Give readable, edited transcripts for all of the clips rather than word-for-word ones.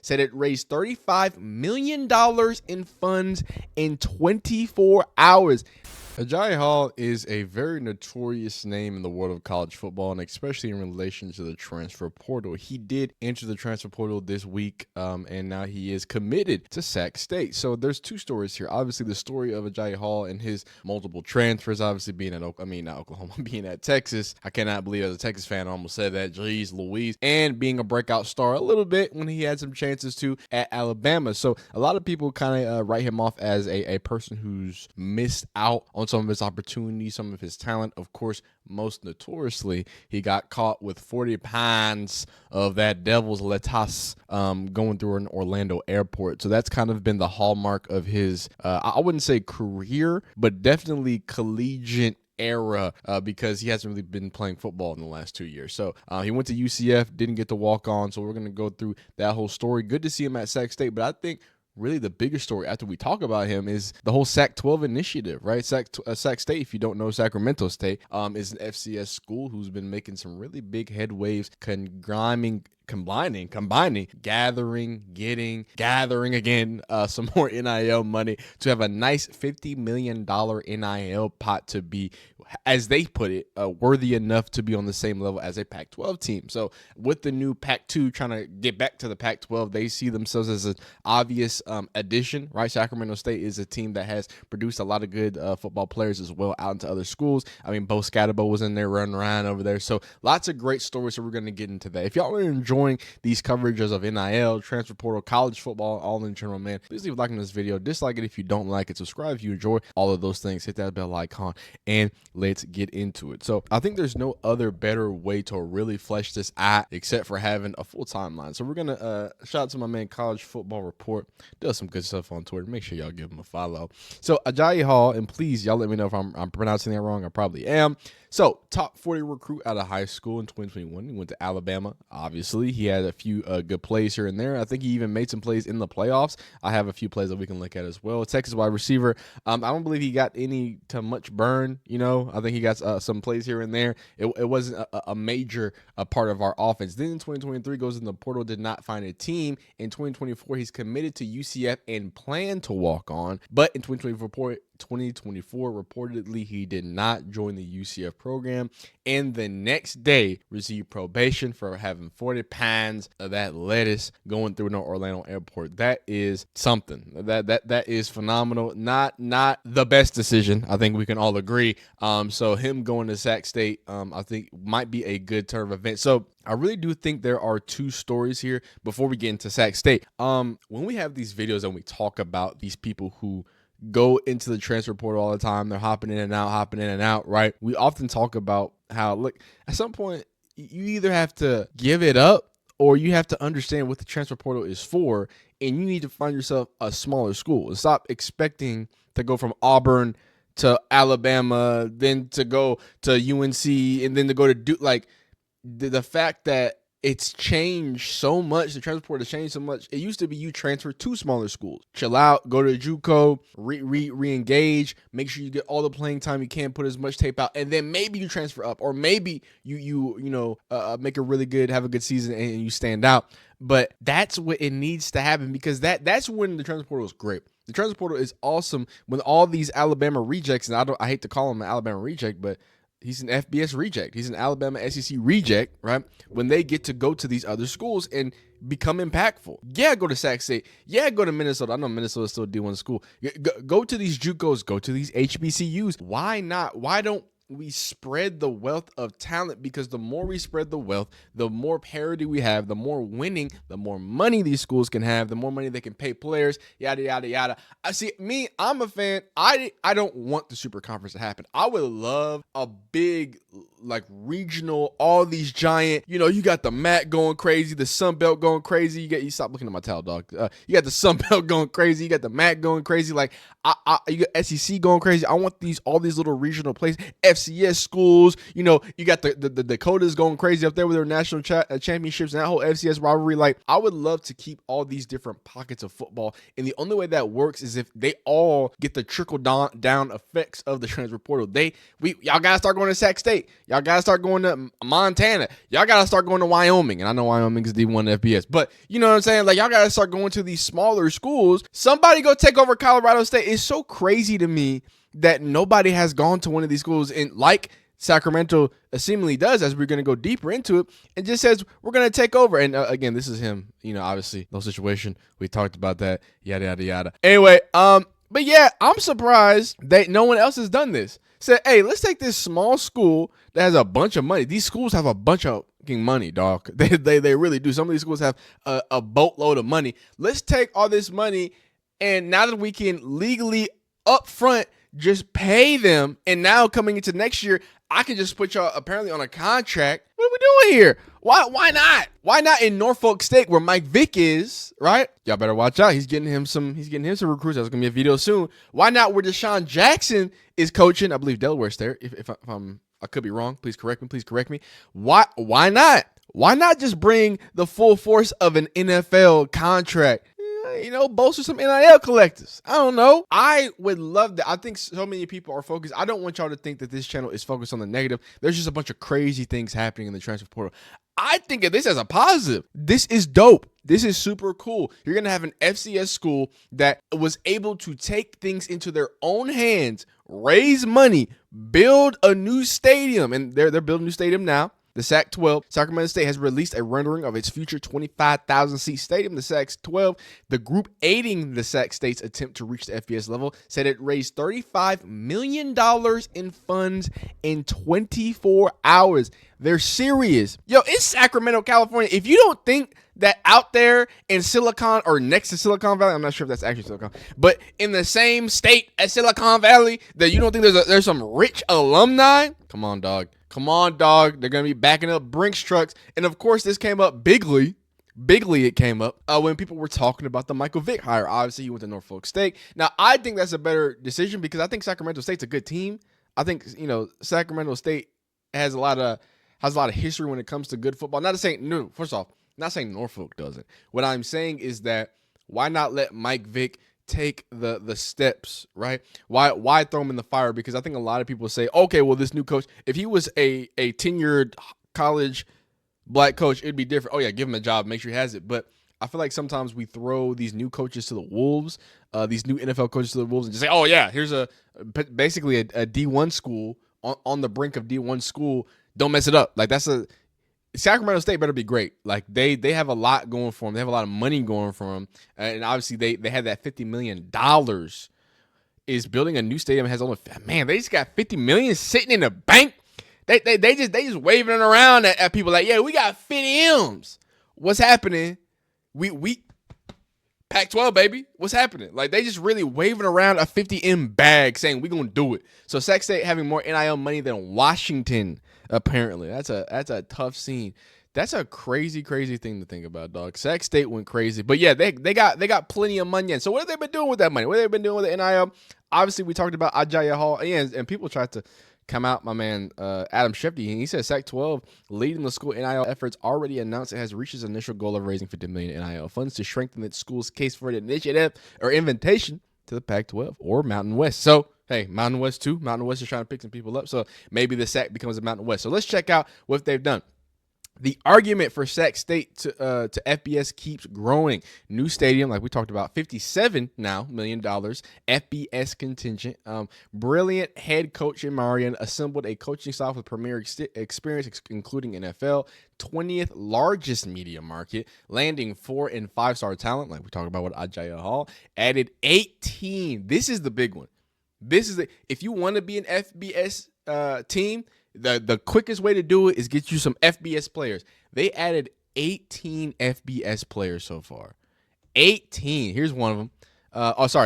said it raised $35 million in funds in 24 hours. Agiye Hall is a very notorious name in the world of college football, and especially in relation to the transfer portal. He did enter the transfer portal this week, and now he is committed to Sac State. So there's two stories here. Obviously, the story of Agiye Hall and his multiple transfers, obviously being at not Oklahoma, being at Texas. I cannot believe as a Texas fan I almost said that. Jeez Louise. And being a breakout star a little bit when he had some chances to at Alabama. So a lot of people kind of write him off as a person who's missed out on some of his opportunities, some of his talent. Of course, most notoriously, he got caught with 40 pounds of that devil's lettuce going through an Orlando airport. So that's kind of been the hallmark of his, I wouldn't say career, but definitely collegiate era, because he hasn't really been playing football in the last 2 years. So he went to UCF, didn't get to walk on. So we're going to go through that whole story. Good to see him at Sac State, but I think really the bigger story after we talk about him is the whole Sac-12 initiative, right? Sac State, if you don't know, Sacramento State is an FCS school who's been making some really big headwaves, combining, gathering again some more NIL money to have a nice $50 million NIL pot to be, as they put it, worthy enough to be on the same level as a Pac-12 team. So with the new Pac-2 trying to get back to the Pac-12, they see themselves as an obvious addition, right? Sacramento State is a team that has produced a lot of good football players as well out into other schools. I mean, Bo Scatterbo was in there running around over there. So lots of great stories, so we're going to get into that. If y'all are enjoying these coverages of NIL, transfer portal, college football, all in general, man, please leave a like on this video. Dislike it if you don't like it. Subscribe if you enjoy all of those things. Hit that bell icon, and let's get into it. So I think there's no other better way to really flesh this out except for having a full timeline. So we're going to shout out to my man College Football Report. Does some good stuff on Twitter. Make sure y'all give him a follow. So Agiye Hall, and please y'all let me know if I'm pronouncing that wrong. I probably am. So top 40 recruit out of high school in 2021. He went to Alabama. Obviously, he had a few good plays here and there. I think he even made some plays in the playoffs. I have a few plays that we can look at as well. Texas wide receiver. I don't believe he got any to much burn. I think he got some plays here and there. It wasn't a major part of our offense. Then in 2023 goes in the portal, did not find a team. In 2024, he's committed to UCF and planned to walk on. But in 2024, reportedly, he did not join the UCF program, and the next day received probation for having 40 pounds of that lettuce going through an Orlando airport. That is something. That is phenomenal. Not the best decision. I think we can all agree. So him going to Sac State, I think might be a good turn of events. So I really do think there are two stories here before we get into Sac State. When we have these videos and we talk about these people who go into the transfer portal all the time, they're hopping in and out, right? We often talk about how, look, at some point, you either have to give it up or you have to understand what the transfer portal is for, and you need to find yourself a smaller school and stop expecting to go from Auburn to Alabama, then to go to UNC, and then to go to Duke. Like, the fact that it's changed so much, the transfer portal has changed so much. It used to be you transfer to smaller schools, chill out, go to JUCO, re-engage, make sure you get all the playing time you can, put as much tape out, and then maybe you transfer up, or maybe you make a really good, have a good season, and you stand out. But that's what it needs to happen, because that's when the transfer portal is great. The transfer portal is awesome when all these Alabama rejects, and I hate to call him an Alabama reject, but he's an FBS reject. He's an Alabama SEC reject, right? When they get to go to these other schools and become impactful. Yeah, go to Sac State. Yeah, go to Minnesota. I know Minnesota's still a D1 school. Go to these JUCOs. Go to these HBCUs. Why not? Why don't we spread the wealth of talent? Because the more we spread the wealth, the more parity we have, the more winning, the more money these schools can have, the more money they can pay players, yada, yada, yada. I'm a fan. I don't want the super conference to happen. I would love a big, like, regional, all these giant, you got the MAC going crazy, the Sun Belt going crazy. You stop looking at my towel, dog. You got the Sun Belt going crazy. You got the MAC going crazy. Like, you got SEC going crazy. I want all these little regional places. FCS schools. You know, you got the Dakotas going crazy up there with their national championships and that whole FCS rivalry. Like, I would love to keep all these different pockets of football, and the only way that works is if they all get the trickle down effects of the transfer portal. Y'all gotta start going to Sac State. Y'all gotta start going to Montana. Y'all gotta start going to Wyoming. And I know Wyoming is D1 FBS, but you know what I'm saying? Like, y'all gotta start going to these smaller schools. Somebody go take over Colorado State. It's so crazy to me that nobody has gone to one of these schools, and like Sacramento seemingly does, as we're going to go deeper into it, and just says we're going to take over. And again, this is him, you know, obviously no situation. We talked about that, yada yada yada. Anyway, but yeah, I'm surprised that no one else has done this. Said, hey, let's take this small school that has a bunch of money. These schools have a bunch of money, dog. They really do. Some of these schools have a boatload of money. Let's take all this money, and now that we can legally up front just pay them, and now coming into next year, I can just put y'all apparently on a contract. What are we doing here? Why not? Why not in Norfolk State where Mike Vick is, right? Y'all better watch out. He's getting him some recruits. There's gonna be a video soon. Why not where Deshaun Jackson is coaching? I believe Delaware's there. If I could be wrong, please correct me. Why not? Why not just bring the full force of an NFL contract? You know, bolster some NIL collectors. I don't know. I would love that. I think so many people are focused. I don't want y'all to think that this channel is focused on the negative. There's just a bunch of crazy things happening in the transfer portal. I think of this as a positive. This is dope. This is super cool. You're going to have an FCS school that was able to take things into their own hands, raise money, build a new stadium. And they're building a new stadium now. The Sac-12, Sacramento State, has released a rendering of its future 25,000-seat stadium. The Sac-12, the group aiding the Sac State's attempt to reach the FBS level, said it raised $35 million in funds in 24 hours. They're serious. Yo, it's Sacramento, California. If you don't think that out there in Silicon, or next to Silicon Valley, I'm not sure if that's actually Silicon, but in the same state as Silicon Valley, that you don't think there's some rich alumni, come on, dog. Come on, dog. They're going to be backing up Brinks trucks. And, of course, this came up bigly. It came up when people were talking about the Michael Vick hire. Obviously, he went to Norfolk State. Now, I think that's a better decision because I think Sacramento State's a good team. I think, you know, Sacramento State has a lot of history when it comes to good football. Not saying, no, first off, not saying Norfolk doesn't. What I'm saying is that why not let Mike Vick take the steps, right? Why throw him in the fire? Because I think a lot of people say, okay, well, this new coach, if he was a tenured college black coach, it'd be different. Oh yeah, give him a job, make sure he has it. But I feel like sometimes we throw these new coaches to the wolves, these new NFL coaches to the wolves, and just say, oh yeah, here's basically a D1 school on the brink of D1 school. Don't mess it up. Like, Sacramento State better be great. Like, they have a lot going for them. They have a lot of money going for them. And obviously they had that $50 million is building a new stadium. Has only, man, they just got $50 million sitting in the bank. They just waving it around at people like, yeah, we got 50 M's. What's happening? We Pac-12, baby. What's happening? Like, they just really waving around a 50M bag saying we're going to do it. So Sac State having more NIL money than Washington, apparently. That's a tough scene. That's a crazy thing to think about, dog. Sac State went crazy. But yeah, they got plenty of money in. So what have they been doing with that money? What have they been doing with the NIL? Obviously, we talked about Agiye Hall. And people tried to come out, my man Adam Shefty, and he said Sac-12 leading the school NIL efforts already announced it has reached its initial goal of raising $50 million NIL funds to strengthen its school's case for an initiative or invitation to the Pac-12 or Mountain West. So, hey, Mountain West too. Mountain West is trying to pick some people up, so maybe the Sac becomes a Mountain West. So let's check out what they've done. The argument for Sac State to FBS keeps growing. New stadium, like we talked about, $57 million. FBS contingent. Brilliant head coach in Marion assembled a coaching staff with premier experience, including NFL. 20th largest media market, landing 4- and 5-star talent, like we talked about with Agiye Hall. Added 18. This is the big one. If you want to be an FBS team, the quickest way to do it is get you some FBS players. They added 18 FBS players so far. 18. Here's one of them.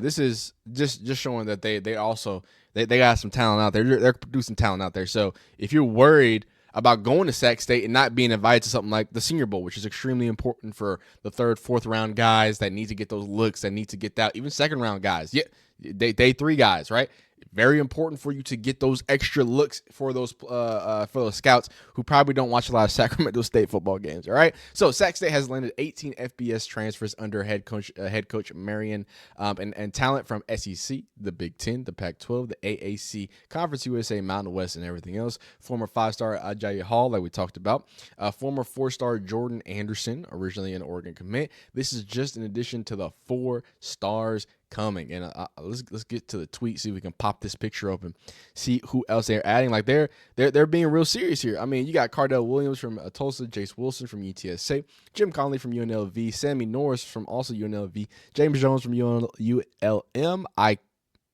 This is just showing that they got some talent out there. They're producing talent out there. So if you're worried about going to Sac State and not being invited to something like the Senior Bowl, which is extremely important for the 3rd, 4th round guys that need to get those looks, that need to get that, even 2nd round guys. Yeah, day 3 guys, right? Very important for you to get those extra looks for those scouts who probably don't watch a lot of Sacramento State football games. All right, so Sac State has landed 18 FBS transfers under head coach Marion, and talent from SEC, the Big Ten, the Pac-12, the AAC, Conference USA, Mountain West, and everything else. Former 5-star Agiye Hall, like we talked about, former 4-star Jordan Anderson, originally an Oregon commit. This is just in addition to the 4 stars coming. And let's get to the tweet, see if we can pop this picture open, see who else they're adding. Like they're being real serious here. I mean, you got Cardell Williams from Tulsa, Jace Wilson from UTSA, Jim Conley from UNLV, Sammy Norris from also UNLV, James Jones from ULM,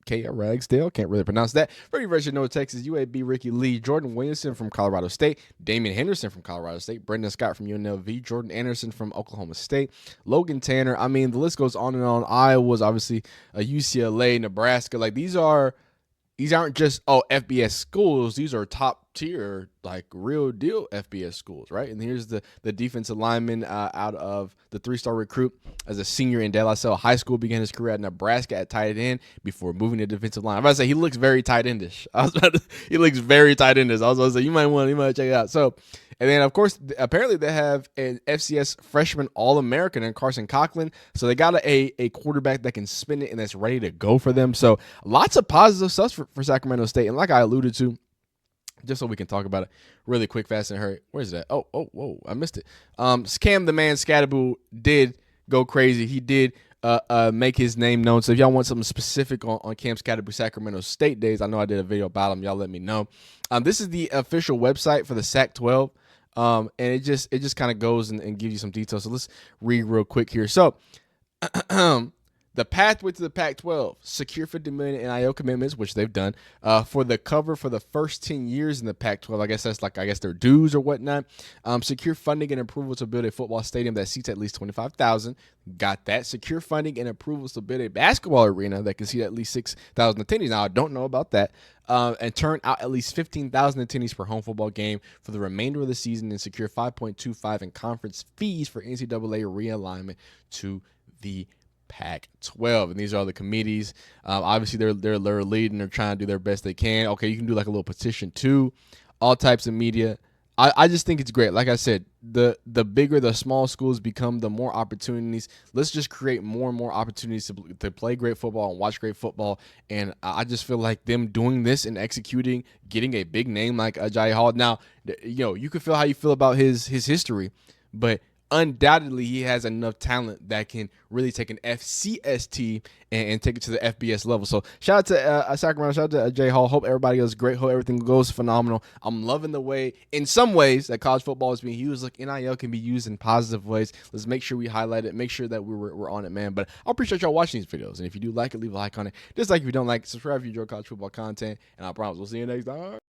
Ragsdale, can't really pronounce that. For University of North Texas, UAB, Ricky Lee, Jordan Williamson from Colorado State, Damian Henderson from Colorado State, Brendan Scott from UNLV, Jordan Anderson from Oklahoma State, Logan Tanner. I mean, the list goes on and on. Iowa's obviously UCLA, Nebraska. Like these aren't just FBS schools. These are top tier, like real deal FBS schools, right? And here's the defensive lineman out of the 3-star recruit as a senior in De La Salle High School, began his career at Nebraska at tight end before moving to defensive line. I'm about to say he looks very tight endish. He looks very tight endish. I was about to say you might check it out. So, and then of course apparently they have an FCS freshman All-American in Carson Coughlin. So they got a quarterback that can spin it and that's ready to go for them. So lots of positive stuff for Sacramento State. And like I alluded to, just so we can talk about it really quick, fast, and hurry. Where's that? Whoa, I missed it. Cam the man Scatterbull did go crazy. He did make his name known. So if y'all want something specific on Cam Scatterbull Sacramento State days, I know I did a video about him. Y'all let me know. This is the official website for the Sac-12, and it just kind of goes and gives you some details. So let's read real quick here. So the pathway to the Pac-12, secure $50 million NIL commitments, which they've done, for the cover for the first 10 years in the Pac-12. I guess that's their dues or whatnot. Secure funding and approval to build a football stadium that seats at least 25,000. Got that. Secure funding and approvals to build a basketball arena that can seat at least 6,000 attendees. Now, I don't know about that. And turn out at least 15,000 attendees per home football game for the remainder of the season, and secure 5.25 in conference fees for NCAA realignment to the Pac-12. And these are the committees. Obviously they're leading, they're trying to do their best they can. Okay, you can do like a little petition too. All types of media. I just think it's great. Like I said, the bigger the small schools become, the more opportunities. Let's just create more and more opportunities to play great football and watch great football. And I just feel like them doing this and executing, getting a big name like Agiye Hall. Now, you can feel how you feel about his history, but undoubtedly he has enough talent that can really take an FCS team and take it to the FBS level. So shout out to Sacramento, shout out to Agiye Hall. Hope everybody goes great. Hope everything goes phenomenal. I'm loving the way, in some ways, that college football is being used. Like NIL can be used in positive ways. Let's make sure we highlight it. Make sure that we're on it, man. But I appreciate y'all watching these videos. And if you do like it, leave a like on it. Just like if you don't like it, subscribe if you enjoy college football content. And I promise we'll see you next time.